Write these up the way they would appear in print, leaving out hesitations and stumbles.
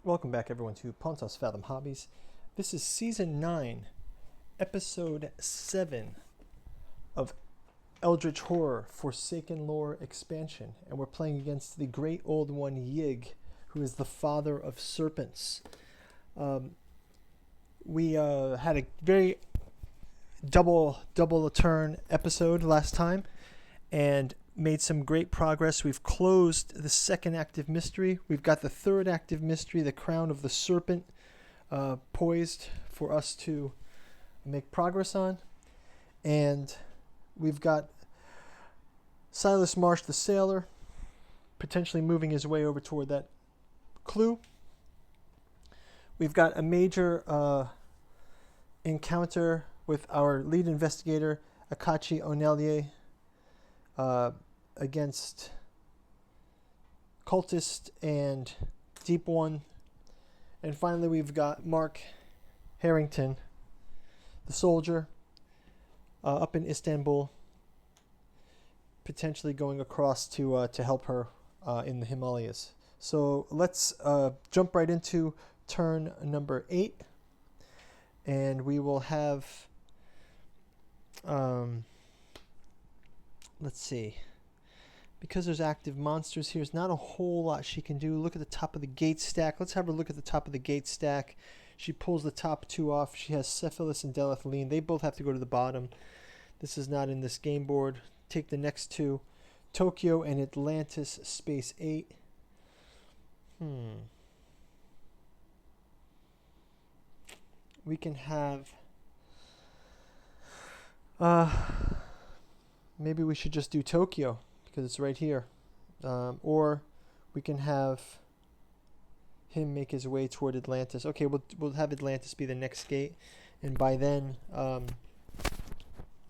Welcome back, everyone, to Pontos Fathom Hobbies. This is Season 9, Episode 7 of Eldritch Horror Forsaken Lore Expansion. And we're playing against the Great Old One Yig, who is the father of serpents. We had a very double turn episode last time and made some great progress. We've closed the second active mystery. We've got the third active mystery, the Crown of the Serpent, poised for us to make progress on. And we've got Silas Marsh the sailor potentially moving his way over toward that clue. We've got a major encounter with our lead investigator, Akachi Onelye, against Cultist and Deep One. And finally, we've got Mark Harrington, the soldier, up in Istanbul, potentially going across to help her in the Himalayas. So let's jump right into turn number 8, and we will have let's see. Because there's active monsters here, there's not a whole lot she can do. Look at the top of the gate stack. Let's have her look at the top of the gate stack. She pulls the top 2 off. She has Cephalus and Delethline. They both have to go to the bottom. This is not in this game board. Take the next 2. Tokyo and Atlantis, space 8. We can have... maybe we should just do Tokyo, because it's right here. Or we can have him make his way toward Atlantis. Okay, we'll have Atlantis be the next gate, and by then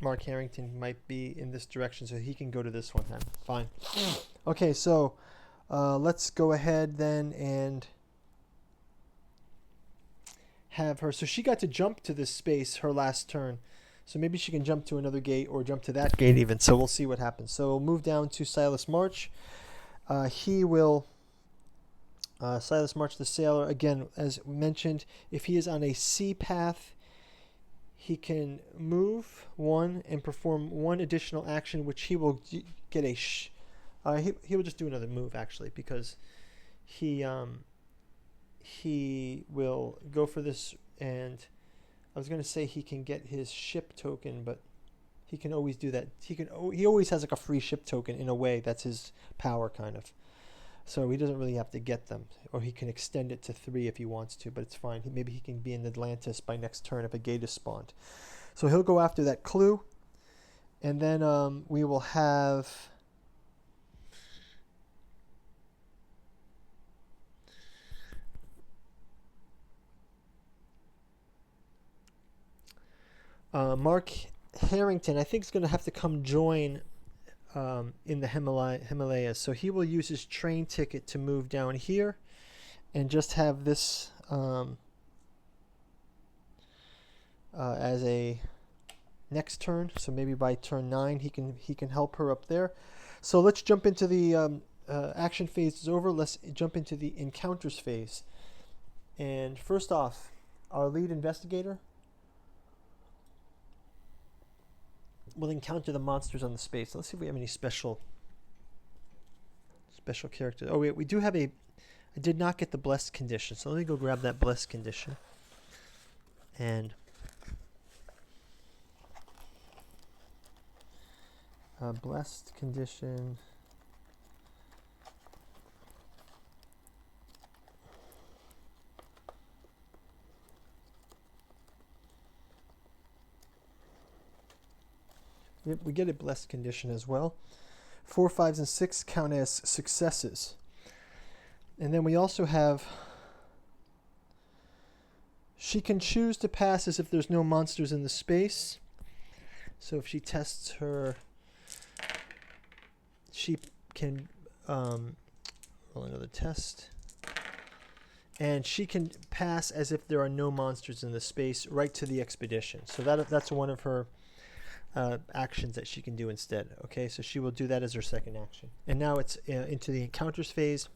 Mark Harrington might be in this direction, so he can go to this one then. Fine. Okay, so let's go ahead then and have her. So she got to jump to this space her last turn. So maybe she can jump to another gate or jump to that gate even. So we'll see what happens. So we'll move down to Silas March. He will... Silas March the sailor, again, as mentioned, if he is on a sea path, he can move 1 and perform 1 additional action, which he will get a... he will just do another move, actually, because he will go for this, and... I was going to say he can get his ship token, but he can always do that. He always has like a free ship token in a way. That's his power, kind of. So he doesn't really have to get them, or he can extend it to 3 if he wants to, but it's fine. Maybe he can be in Atlantis by next turn if a gate is spawned. So he'll go after that clue, and then we will have... Mark Harrington, I think, is going to have to come join in the Himalayas. So he will use his train ticket to move down here and just have this as a next turn. So maybe by turn 9 he can help her up there. So let's jump into the action phase is over. Let's jump into the encounters phase. And first off, our lead investigator will encounter the monsters on the space. Let's see if we have any special characters. Oh, wait, we do have I did not get the blessed condition, so let me go grab that blessed condition. And blessed condition. Yep, we get a blessed condition as well. 4, 5s, and 6 count as successes. And then we also have... She can choose to pass as if there's no monsters in the space. So if she tests her... She can... roll another test. And she can pass as if there are no monsters in the space right to the expedition. So that's one of her... actions that she can do instead. Okay, so she will do that as her second action. And now it's into the encounters phase.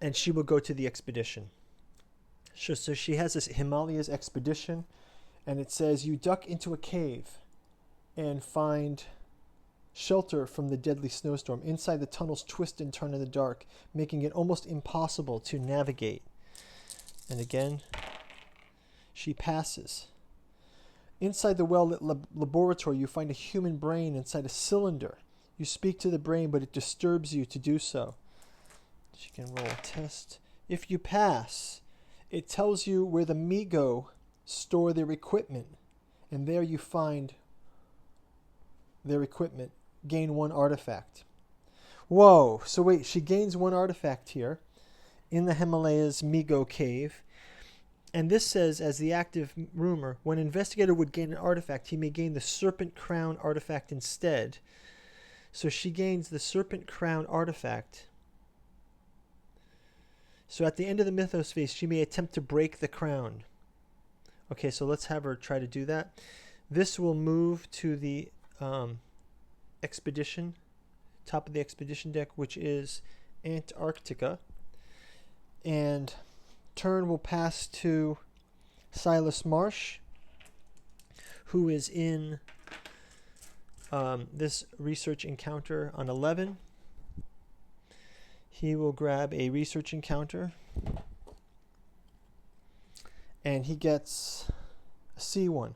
and she will go to the expedition. So she has this Himalayas Expedition, and it says you duck into a cave and find shelter from the deadly snowstorm. Inside, the tunnels twist and turn in the dark, making it almost impossible to navigate. And again, she passes. Inside the well-lit laboratory, you find a human brain inside a cylinder. You speak to the brain, but it disturbs you to do so. She can roll a test. If you pass, it tells you where the Migo store their equipment, and there you find their equipment. Gain 1 artifact. Whoa, so wait, she gains 1 artifact here in the Himalayas Migo cave. And this says, as the active rumor, when an investigator would gain an artifact, he may gain the Serpent Crown artifact instead. So she gains the Serpent Crown artifact. So at the end of the mythos phase, she may attempt to break the crown. Okay, so let's have her try to do that. This will move to the expedition, top of the expedition deck, which is Antarctica. And turn will pass to Silas Marsh, who is in this research encounter on 11. He will grab a research encounter, and he gets a C1.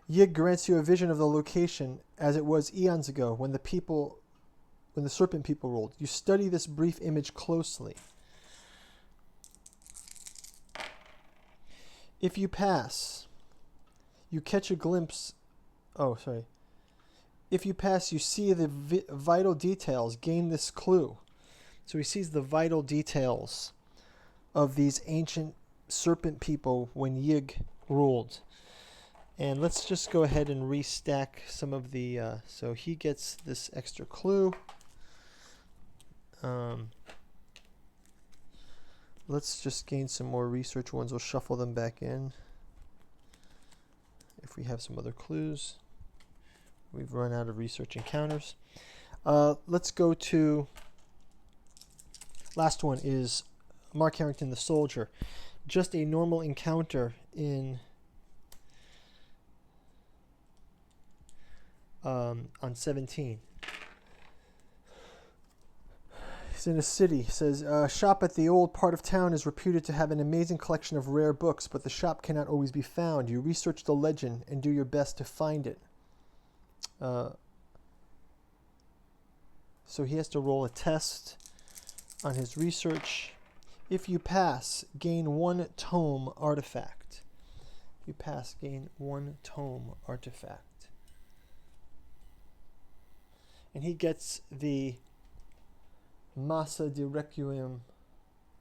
Yig grants you a vision of the location as it was eons ago when the serpent people ruled. You study this brief image closely. If you pass, you catch a glimpse. If you pass, you see the vital details. Gain this clue. So he sees the vital details of these ancient serpent people when Yig ruled. And let's just go ahead and restack some of the... so he gets this extra clue. Let's just gain some more research ones. We'll shuffle them back in. If we have some other clues. We've run out of research encounters. Let's go to... Last one is Mark Harrington, the soldier. Just a normal encounter in... on 17. He's in a city. He says, shop at the old part of town is reputed to have an amazing collection of rare books, but the shop cannot always be found. You research the legend and do your best to find it. So he has to roll a test on his research. If you pass, gain 1 tome artifact. If you pass, gain 1 tome artifact. And he gets the Massa de Requiem.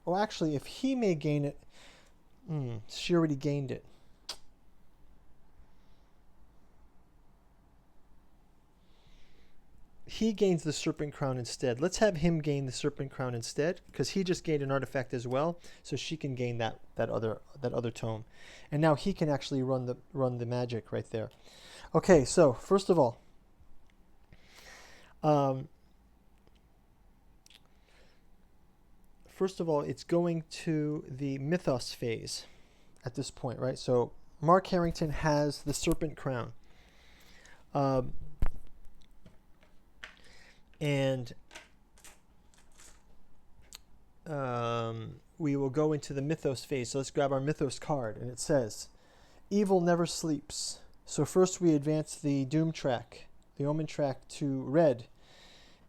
Oh, actually, if he may gain it... she already gained it. He gains the Serpent Crown instead. Let's have him gain the Serpent Crown instead, because he just gained an artifact as well, so she can gain that other tome. And now he can actually run the magic right there. Okay, so first of all, it's going to the mythos phase at this point, right? So Mark Harrington has the Serpent Crown. And we will go into the mythos phase. So let's grab our mythos card. And it says, evil never sleeps. So first we advance the doom track, the omen track, to red.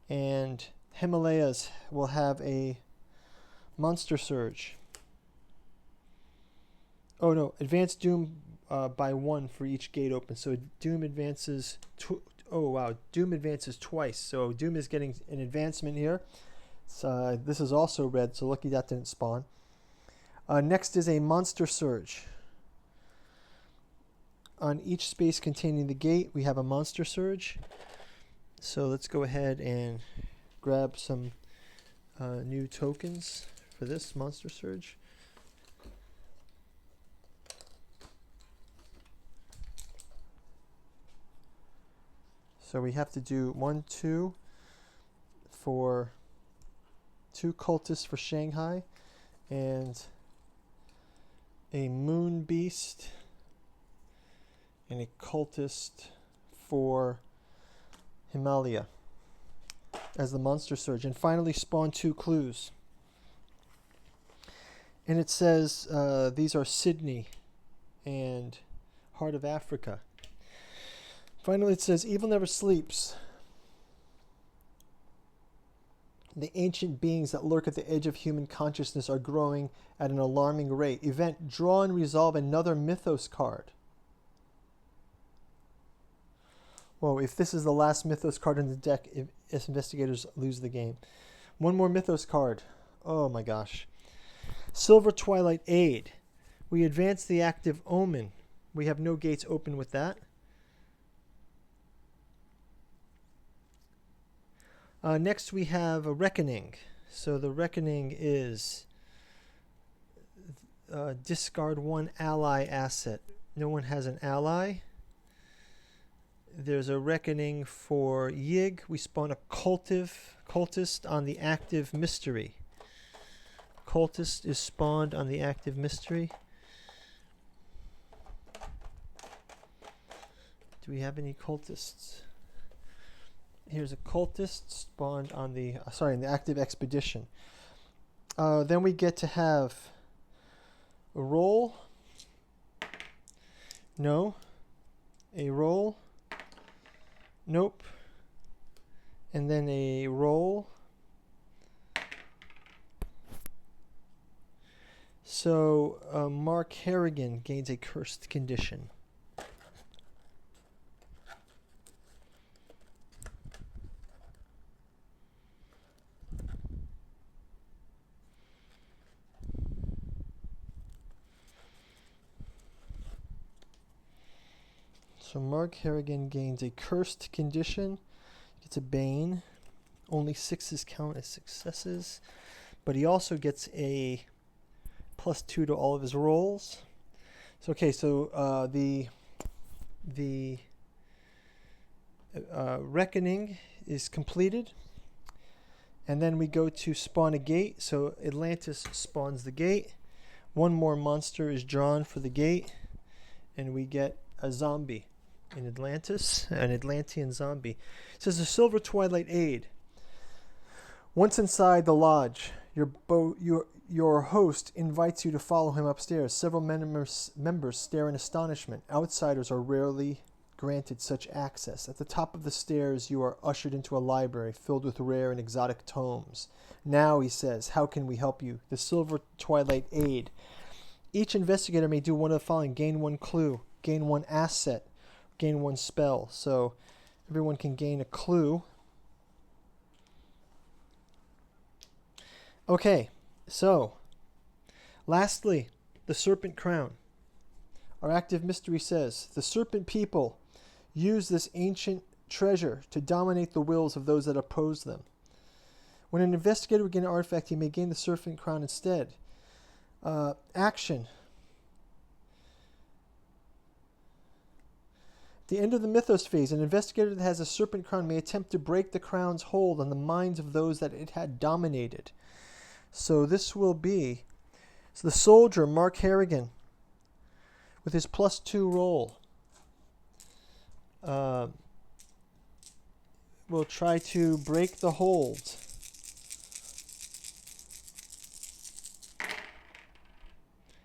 And Himalayas will have a monster surge. Oh no, advance doom by 1 for each gate open. So doom advances... Oh wow, Doom advances twice, so Doom is getting an advancement here. So, this is also red, so lucky that didn't spawn. Next is a monster surge. On each space containing the gate, we have a monster surge. So let's go ahead and grab some new tokens for this monster surge. So we have to do 1, 2 for 2 cultists for Shanghai. and a moon beast and a cultist for Himalaya as the monster surge. And finally spawn 2 clues. And it says these are Sydney and Heart of Africa. Finally it says evil never sleeps. The ancient beings that lurk at the edge of human consciousness are growing at an alarming rate. Event, draw and resolve another mythos card. Whoa, if this is the last mythos card in the deck, if investigators lose the game. One more mythos card. Oh my gosh. Silver Twilight Aid. We advance the active omen. We have no gates open with that. Next we have a Reckoning. So the Reckoning is discard 1 ally asset. No one has an ally. There's a Reckoning for Yig. We spawn a cultist on the active mystery. Cultist is spawned on the active mystery. Do we have any cultists? Here's a cultist spawned on the in the active expedition. Then we get to have a roll. No. A roll. Nope. And then a roll. So Mark Harrington gains a cursed condition. So Mark Harrington gains a cursed condition. Gets a bane. Only 6s count as successes. But he also gets a +2 to all of his rolls. So okay, so the Reckoning is completed. And then we go to spawn a gate. So Atlantis spawns the gate. One more monster is drawn for the gate. And we get a zombie in Atlantis, an Atlantean zombie. It says the Silver Twilight Aid. Once inside the lodge, your host invites you to follow him upstairs. Several members stare in astonishment. Outsiders are rarely granted such access. At the top of the stairs, you are ushered into a library filled with rare and exotic tomes. Now, he says, how can we help you? The Silver Twilight Aid. Each investigator may do one of the following. Gain 1 clue, gain 1 asset, gain 1 spell. So everyone can gain a clue. Okay, so lastly, the Serpent Crown. Our active mystery says, the Serpent people use this ancient treasure to dominate the wills of those that oppose them. When an investigator would gain an artifact, he may gain the Serpent Crown instead. Action. At the end of the mythos phase, an investigator that has a Serpent Crown may attempt to break the crown's hold on the minds of those that it had dominated. So this will be the soldier, Mark Harrington, with his +2 roll. Will try to break the hold.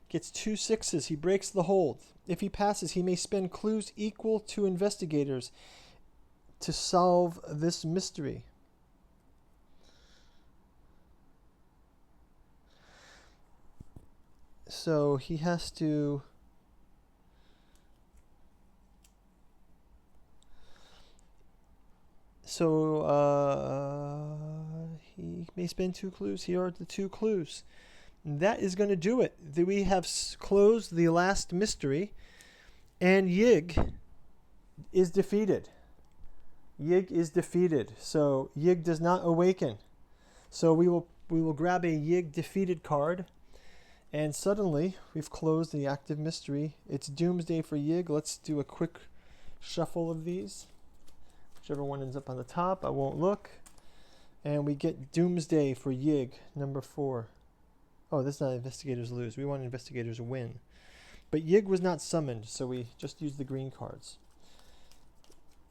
Gets 2 6s. He breaks the hold. If he passes, he may spend clues equal to investigators to solve this mystery. So he has to... he may spend 2 clues. Here are the 2 clues. That is going to do it. We have closed the last mystery, and Yig is defeated. Yig is defeated. So Yig does not awaken. So we will grab a Yig defeated card, and suddenly we've closed the active mystery. It's Doomsday for Yig. Let's do a quick shuffle of these. Whichever one ends up on the top, I won't look. And we get Doomsday for Yig, number 4. Oh, this is not investigators lose. We want investigators win. But Yig was not summoned, so we just used the green cards.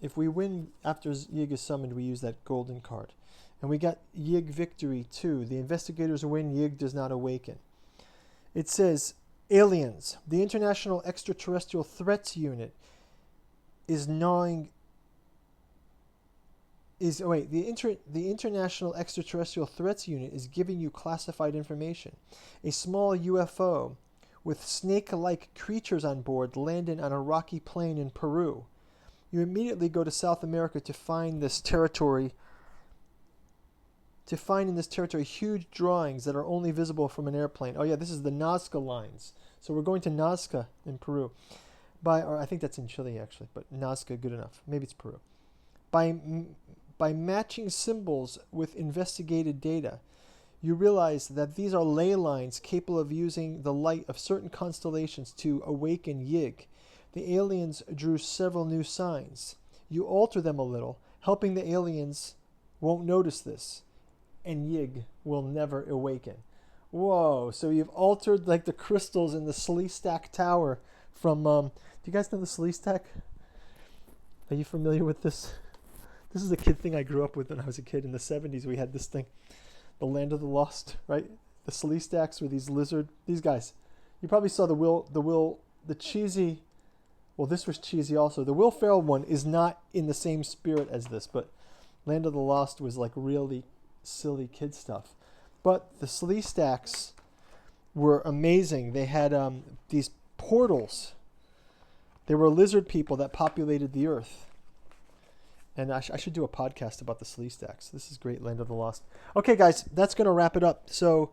If we win after Yig is summoned, we use that golden card. And we got Yig victory too. The investigators win, Yig does not awaken. It says, aliens. The International Extraterrestrial Threats Unit is gnawing... The International Extraterrestrial Threats Unit is giving you classified information. A small UFO with snake-like creatures on board landed on a rocky plain in Peru. You immediately go to South America to find in this territory huge drawings that are only visible from an airplane. Oh yeah, this is the Nazca lines. So we're going to Nazca in Peru. Or I think that's in Chile actually, but Nazca, good enough. Maybe it's Peru. By matching symbols with investigated data, you realize that these are ley lines capable of using the light of certain constellations to awaken Yig. The aliens drew several new signs. You alter them a little, helping the aliens won't notice this, and Yig will never awaken. Whoa, so you've altered like the crystals in the Sleestack Tower from, do you guys know the Sleestack? Are you familiar with this? This is a kid thing I grew up with when I was a kid. In the 70s, we had this thing, the Land of the Lost, right? The Sleestacks were these these guys. You probably saw the cheesy, well, this was cheesy also. The Will Ferrell one is not in the same spirit as this, but Land of the Lost was like really silly kid stuff. But the Sleestacks were amazing. They had these portals. They were lizard people that populated the earth. And I should do a podcast about the Sleestacks. This is great, Land of the Lost. Okay, guys, that's going to wrap it up. So,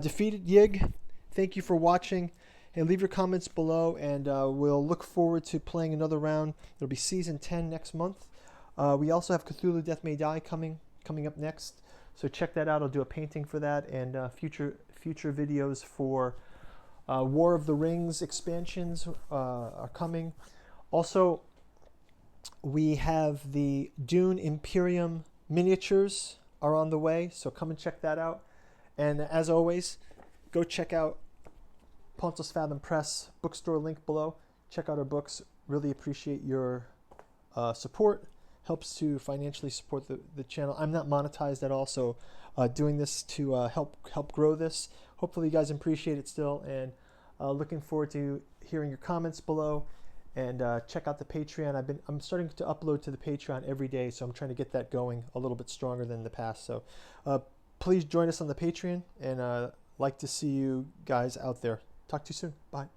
defeated Yig, thank you for watching. And leave your comments below, and we'll look forward to playing another round. It'll be Season 10 next month. We also have Cthulhu Death May Die coming up next. So check that out. I'll do a painting for that, and future videos for War of the Rings expansions are coming. Also, we have the Dune Imperium miniatures are on the way, so come and check that out. And as always, go check out Pontos Fathom Press bookstore link below. Check out our books. Really appreciate your support. Helps to financially support the channel. I'm not monetized at all, so doing this to help grow this. Hopefully you guys appreciate it still, and looking forward to hearing your comments below. And check out the Patreon. I'm starting to upload to the Patreon every day, so I'm trying to get that going a little bit stronger than the past. So please join us on the Patreon, and like to see you guys out there. Talk to you soon. Bye.